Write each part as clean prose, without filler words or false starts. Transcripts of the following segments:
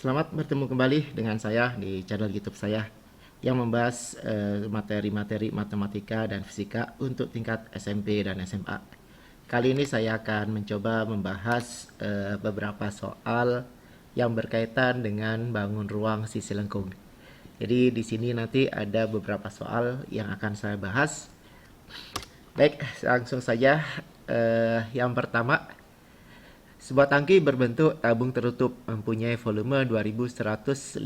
Selamat bertemu kembali dengan saya di channel YouTube saya yang membahas materi-materi matematika dan fisika untuk tingkat SMP dan SMA. Kali ini saya akan mencoba membahas beberapa soal yang berkaitan dengan bangun ruang sisi lengkung. Jadi di sini nanti ada beberapa soal yang akan saya bahas. Baik, langsung saja. Yang pertama, sebuah tangki berbentuk tabung tertutup mempunyai volume 2156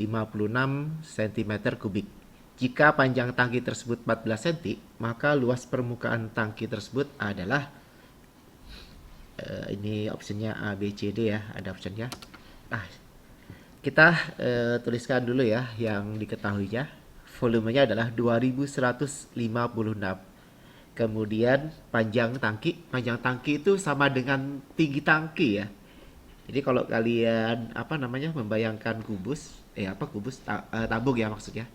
cm3. Jika panjang tangki tersebut 14 cm, maka luas permukaan tangki tersebut adalah ini opsinya A, B, C, D ya, ada opsinya. Nah, kita tuliskan dulu ya yang diketahuinya. Volumenya adalah 2156. Kemudian panjang tangki itu sama dengan tinggi tangki ya. Jadi kalau kalian membayangkan tabung ya maksudnya.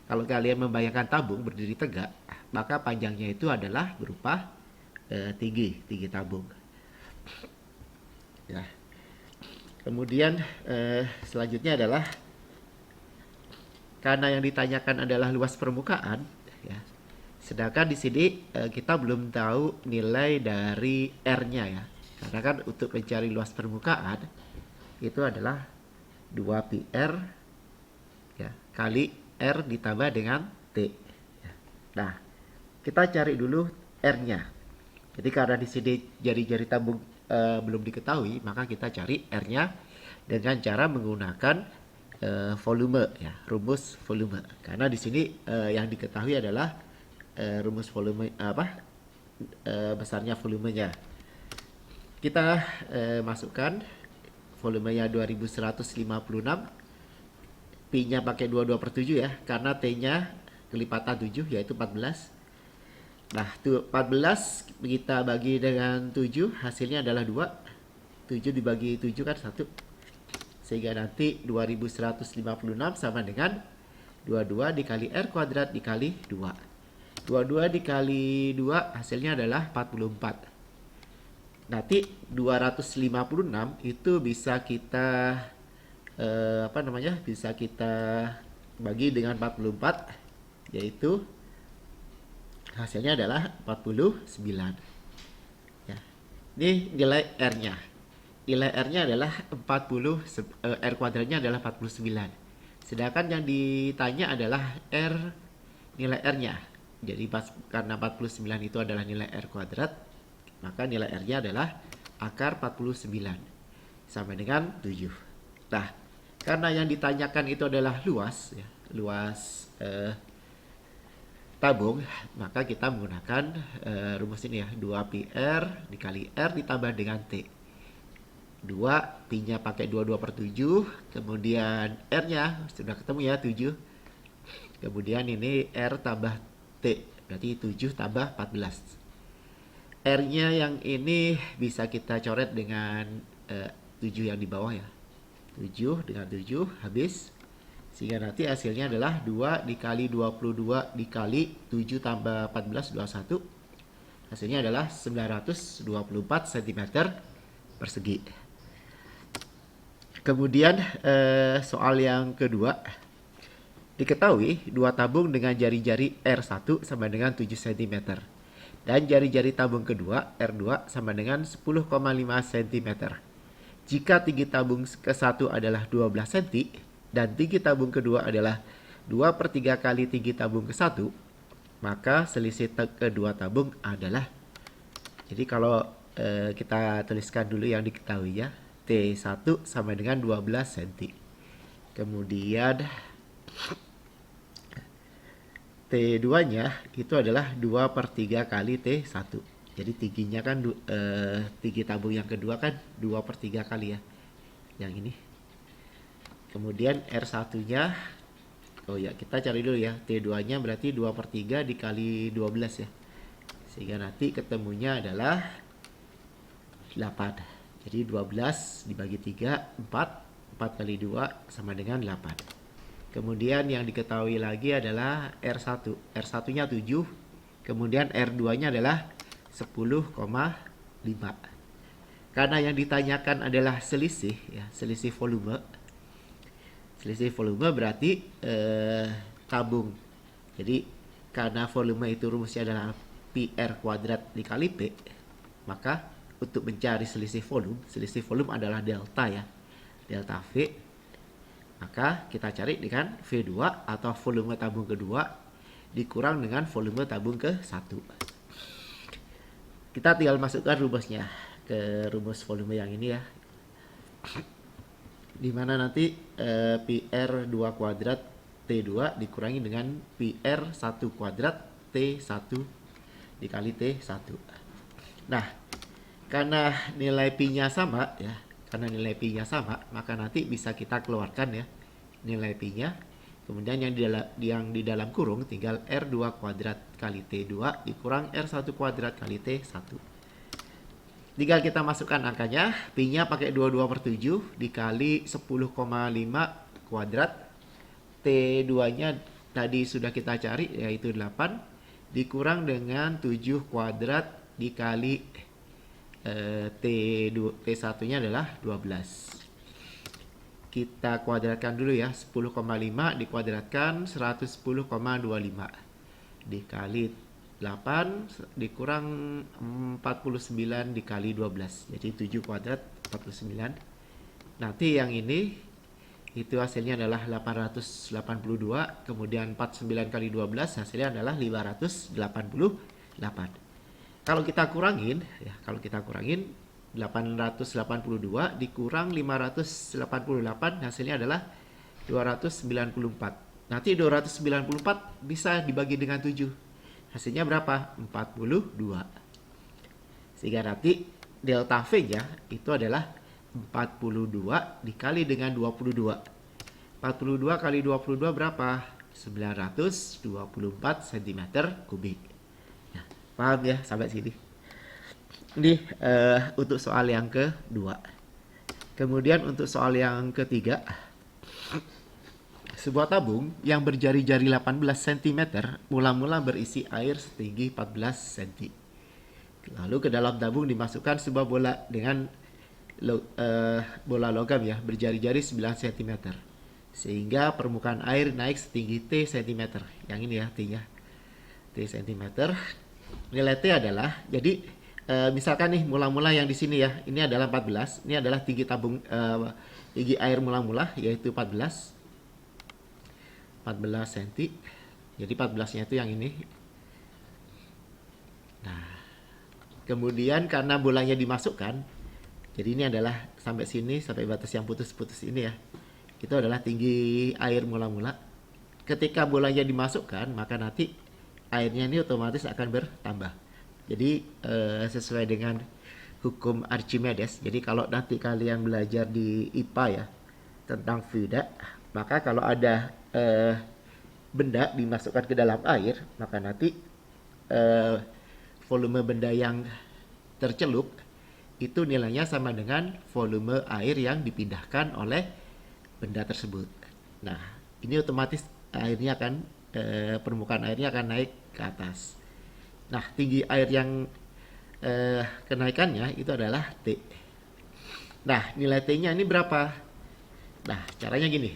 Kalau kalian membayangkan tabung berdiri tegak, maka panjangnya itu adalah berupa tinggi tabung. Ya. Kemudian selanjutnya adalah karena yang ditanyakan adalah luas permukaan, ya. Sedangkan di sini kita belum tahu nilai dari R-nya ya. Karena kan untuk mencari luas permukaan itu adalah 2πr ya, kali R ditambah dengan T. Nah, kita cari dulu R-nya. Jadi karena di sini jari-jari tabung belum diketahui, maka kita cari R-nya dengan cara menggunakan volume ya, rumus volume. Karena di sini yang diketahui adalah rumus volume besarnya volumenya. Kita masukkan volumenya 2156, Pi-nya pakai 22/7 ya, karena T-nya kelipatan 7 yaitu 14. Nah, 14 kita bagi dengan 7, hasilnya adalah 2. 7 dibagi 7 kan 1. Sehingga nanti 2156 sama dengan 22 dikali R kuadrat dikali 2. 22 dikali 2 hasilnya adalah 44. Nanti 256 itu bisa kita bisa kita bagi dengan 44, yaitu hasilnya adalah 49. Ya. Ini nilai R-nya. Nilai R-nya adalah 40, R kuadratnya adalah 49. Sedangkan yang ditanya adalah nilai R-nya. Jadi karena 49 itu adalah nilai R kuadrat, maka nilai R-nya adalah akar 49 sama dengan 7. Nah, karena yang ditanyakan itu adalah luas ya, luas tabung, maka kita menggunakan rumus ini ya, 2πr dikali R ditambah dengan T. 2, Pi-nya pakai 22/7, kemudian R-nya sudah ketemu ya, 7. Kemudian ini R tambah T, berarti 7 tambah 14. R-nya yang ini bisa kita coret dengan 7 yang di bawah ya. 7 dengan 7 habis. Sehingga nanti hasilnya adalah 2 dikali 22 dikali 7 tambah 14, 21. Hasilnya adalah 924 cm persegi. Kemudian soal yang kedua. Diketahui dua tabung dengan jari-jari R1 sama dengan 7 cm. Dan jari-jari tabung kedua R2 sama dengan 10,5 cm. Jika tinggi tabung ke-1 adalah 12 cm dan tinggi tabung kedua adalah 2/3 kali tinggi tabung ke-1, maka selisih kedua tabung adalah, jadi kalau kita tuliskan dulu yang diketahui ya, T1 sama dengan 12 cm. Kemudian T2-nya itu adalah 2/3 kali T1. Jadi tingginya kan tinggi tabung yang kedua kan 2/3 kali ya. Yang ini. Kemudian R1-nya, oh ya, kita cari dulu ya. T2-nya berarti 2/3 dikali 12 ya. Sehingga nanti ketemunya adalah 8. Jadi 12 dibagi 3, 4. 4 kali 2 sama dengan 8. Kemudian yang diketahui lagi adalah R1. R1-nya 7. Kemudian R2-nya adalah 10,5. Karena yang ditanyakan adalah selisih ya, selisih volume. Selisih volume berarti tabung. Jadi karena volume itu rumusnya adalah PR kuadrat dikali P, maka untuk mencari selisih volume adalah delta ya. Delta V. Maka kita cari dengan V2 atau volume tabung kedua dikurang dengan volume tabung ke-1. Kita tinggal masukkan rumusnya ke rumus volume yang ini ya. Dimana nanti PR2 kuadrat T2 dikurangi dengan PR1 kuadrat T1 dikali T1. Nah, karena nilai Pi-nya sama ya, maka nanti bisa kita keluarkan ya nilai Pi-nya. Kemudian yang di dalam kurung tinggal R2 kuadrat kali T2 dikurang R1 kuadrat kali T1. Tinggal kita masukkan angkanya, Pi-nya pakai 22/7 dikali 10,5 kuadrat. T2-nya tadi sudah kita cari yaitu 8 dikurang dengan 7 kuadrat dikali T1-nya adalah 12. Kita kuadratkan dulu ya, 10,5 dikuadratkan 110,25 dikali 8 dikurang 49 dikali 12. Jadi 7 kuadrat 49. Nanti yang ini itu hasilnya adalah 882, kemudian 49 kali 12 hasilnya adalah 588. Kalau kita kurangin 882 dikurang 588 hasilnya adalah 294. Nanti 294 bisa dibagi dengan 7. Hasilnya berapa? 42. Sehingga nanti delta V-nya itu adalah 42 dikali dengan 22. 42 kali 22 berapa? 924 cm kubik. Ya, paham ya sampai sini? Ini untuk soal yang kedua. Kemudian untuk soal yang ketiga, sebuah tabung yang berjari-jari 18 cm mula-mula berisi air setinggi 14 cm. Lalu ke dalam tabung dimasukkan sebuah bola dengan bola logam ya, berjari-jari 9 cm. Sehingga permukaan air naik setinggi T cm. Yang ini ya, T-nya. T cm. Nilai T adalah, jadi misalkan nih mula-mula yang di sini ya, ini adalah 14, ini adalah tinggi tabung tinggi air mula-mula yaitu 14 cm. Jadi 14-nya itu yang ini. Nah, kemudian karena bolanya dimasukkan, jadi ini adalah sampai sini, sampai batas yang putus-putus ini ya. Itu adalah tinggi air mula-mula. Ketika bolanya dimasukkan, maka nanti airnya ini otomatis akan bertambah. Jadi sesuai dengan hukum Archimedes. Jadi kalau nanti kalian belajar di IPA ya tentang fluida, maka kalau ada benda dimasukkan ke dalam air, maka nanti volume benda yang tercelup itu nilainya sama dengan volume air yang dipindahkan oleh benda tersebut. Nah, ini otomatis airnya akan permukaan airnya akan naik ke atas. Nah, tinggi air yang kenaikannya itu adalah T. Nah, nilai T-nya ini berapa? Nah, caranya gini.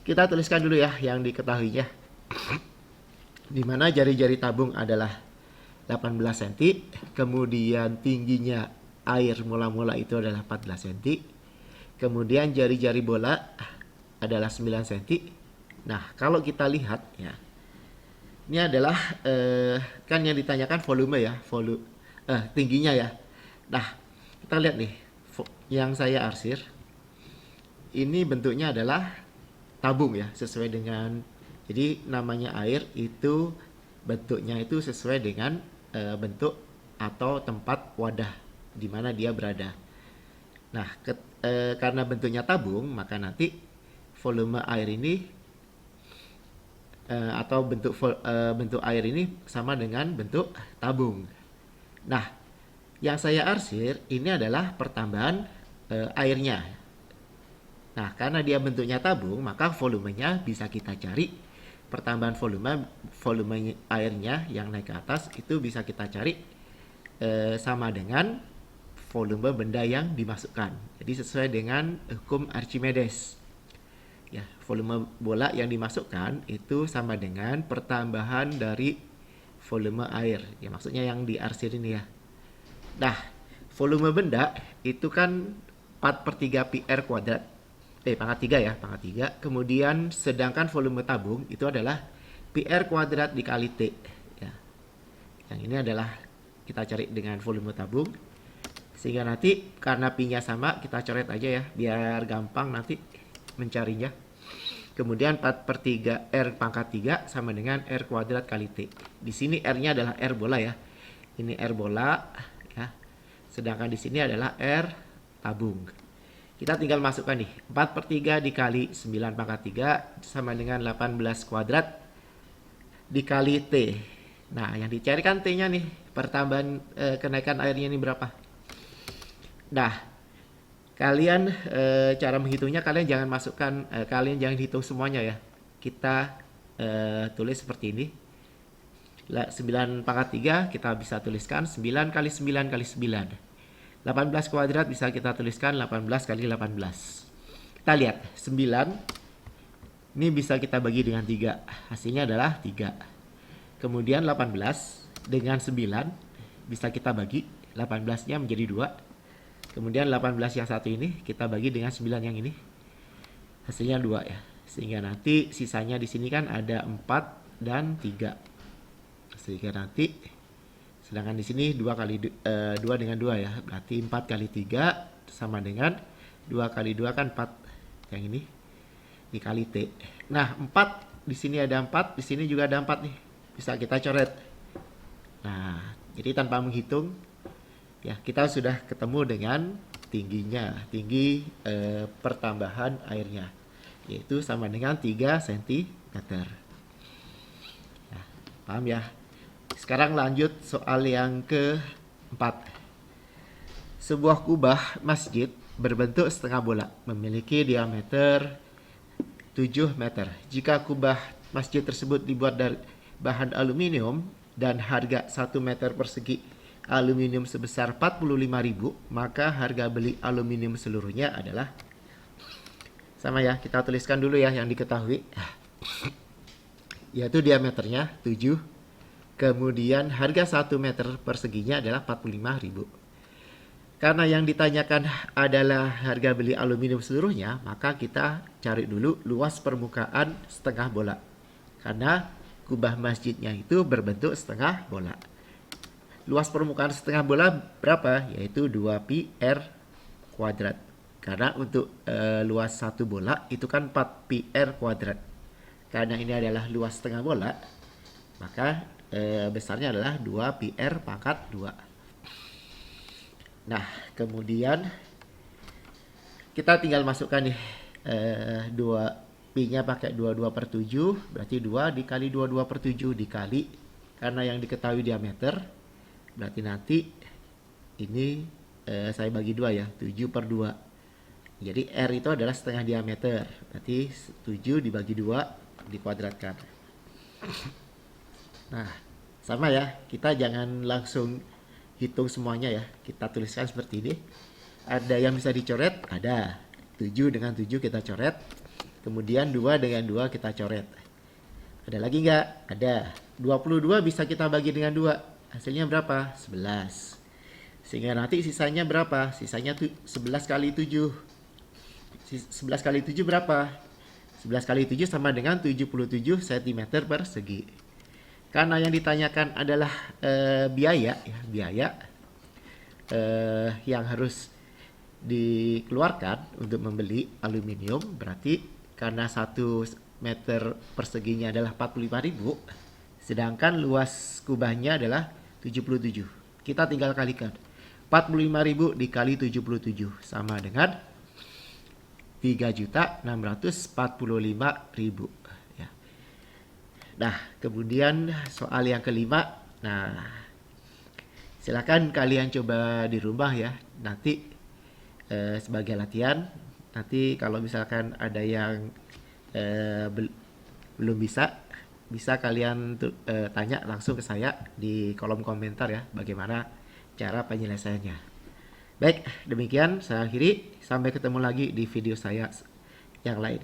Kita tuliskan dulu ya yang diketahuinya. Di mana jari-jari tabung adalah 18 cm, kemudian tingginya air mula-mula itu adalah 14 cm, kemudian jari-jari bola adalah 9 cm. Nah, kalau kita lihat ya, ini adalah kan yang ditanyakan volume ya, tingginya ya. Nah, kita lihat nih, yang saya arsir ini bentuknya adalah tabung ya, sesuai dengan, jadi namanya air itu bentuknya itu sesuai dengan bentuk atau tempat wadah di mana dia berada. Nah, karena bentuknya tabung, maka nanti volume air ini atau bentuk air ini sama dengan bentuk tabung. Nah, yang saya arsir ini adalah pertambahan airnya. Nah, karena dia bentuknya tabung, maka volumenya bisa kita cari. Pertambahan volume airnya yang naik ke atas itu bisa kita cari sama dengan volume benda yang dimasukkan. Jadi sesuai dengan hukum Archimedes. ya, volume bola yang dimasukkan itu sama dengan pertambahan dari volume air. Ya, maksudnya yang diarsir ini ya. Nah, volume benda itu kan 4 per 3 pi R kuadrat. Pangkat 3 ya, pangkat 3. Kemudian sedangkan volume tabung itu adalah pi R kuadrat dikali T. Ya. Yang ini adalah kita cari dengan volume tabung. Sehingga nanti karena pi-nya sama, kita coret aja ya, biar gampang nanti mencarinya. Kemudian 4 per 3 R pangkat 3 sama dengan R kuadrat kali T. Di sini R-nya adalah R bola ya. Ini R bola ya. Sedangkan di sini adalah R tabung. Kita tinggal masukkan nih, 4 per 3 dikali 9 pangkat 3 sama dengan 18 kuadrat dikali T. Nah, yang dicarikan T-nya nih, pertambahan kenaikan airnya ini berapa? Nah, kalian cara menghitungnya kalian jangan masukkan, kalian jangan hitung semuanya ya. Kita tulis seperti ini. 9 pangkat 3 kita bisa tuliskan 9 kali 9 kali 9. 18 kuadrat bisa kita tuliskan 18 kali 18. Kita lihat, 9 ini bisa kita bagi dengan 3. Hasilnya adalah 3. Kemudian 18 dengan 9 bisa kita bagi, 18-nya menjadi 2. Kemudian 18 yang satu ini kita bagi dengan 9 yang ini. Hasilnya 2 ya. Sehingga nanti sisanya di sini kan ada 4 dan 3. Sehingga nanti sedangkan di sini 2 dengan 2 ya. Berarti 4 kali 3 sama dengan 2 kali 2 kan 4. Yang ini dikali T. Nah, 4 di sini ada 4, di sini juga ada 4 nih. Bisa kita coret. Nah, jadi tanpa menghitung ya, kita sudah ketemu dengan tingginya, tinggi pertambahan airnya, yaitu sama dengan 3 cm. Nah, paham ya? Sekarang lanjut soal yang keempat. Sebuah kubah masjid berbentuk setengah bola, memiliki diameter 7 meter. Jika kubah masjid tersebut dibuat dari bahan aluminium dan harga 1 meter persegi aluminium sebesar 45.000, maka harga beli aluminium seluruhnya adalah, sama ya, kita tuliskan dulu ya yang diketahui, yaitu diameternya 7. Kemudian harga 1 meter perseginya adalah 45.000. Karena yang ditanyakan adalah harga beli aluminium seluruhnya, maka kita cari dulu luas permukaan setengah bola. Karena kubah masjidnya itu berbentuk setengah bola. Luas permukaan setengah bola berapa? Yaitu 2 pi R kuadrat. Karena untuk luas satu bola itu kan 4 pi R kuadrat. Karena ini adalah luas setengah bola, maka besarnya adalah 2 pi R pangkat 2. Nah, kemudian kita tinggal masukkan nih 2 pi-nya pakai 22 per 7, berarti 2 dikali 22 per 7 dikali, karena yang diketahui diameter, berarti nanti ini saya bagi 2 ya, 7 per 2. Jadi R itu adalah setengah diameter, berarti 7 dibagi 2 dikuadratkan. Nah, sama ya, kita jangan langsung hitung semuanya ya. Kita tuliskan seperti ini. Ada yang bisa dicoret? Ada. 7 dengan 7 kita coret. Kemudian 2 dengan 2 kita coret. Ada lagi nggak? Ada. 22 bisa kita bagi dengan 2. Hasilnya berapa? 11. Sehingga nanti sisanya berapa? Sisanya 11 kali 7. 11 kali 7 berapa? 11 kali 7 sama dengan 77 cm persegi. Karena yang ditanyakan adalah biaya yang harus dikeluarkan untuk membeli aluminium, berarti karena 1 meter perseginya adalah 45.000, sedangkan luas kubahnya adalah 77. Kita tinggal kalikan. 45.000 dikali 77 sama dengan 3.645.000. Nah, kemudian soal yang kelima. Nah, silakan kalian coba di rumah ya. Nanti sebagai latihan. Nanti kalau misalkan ada yang belum bisa kalian tanya langsung ke saya di kolom komentar ya, bagaimana cara penyelesaiannya. Baik, demikian saya akhiri. Sampai ketemu lagi di video saya yang lain.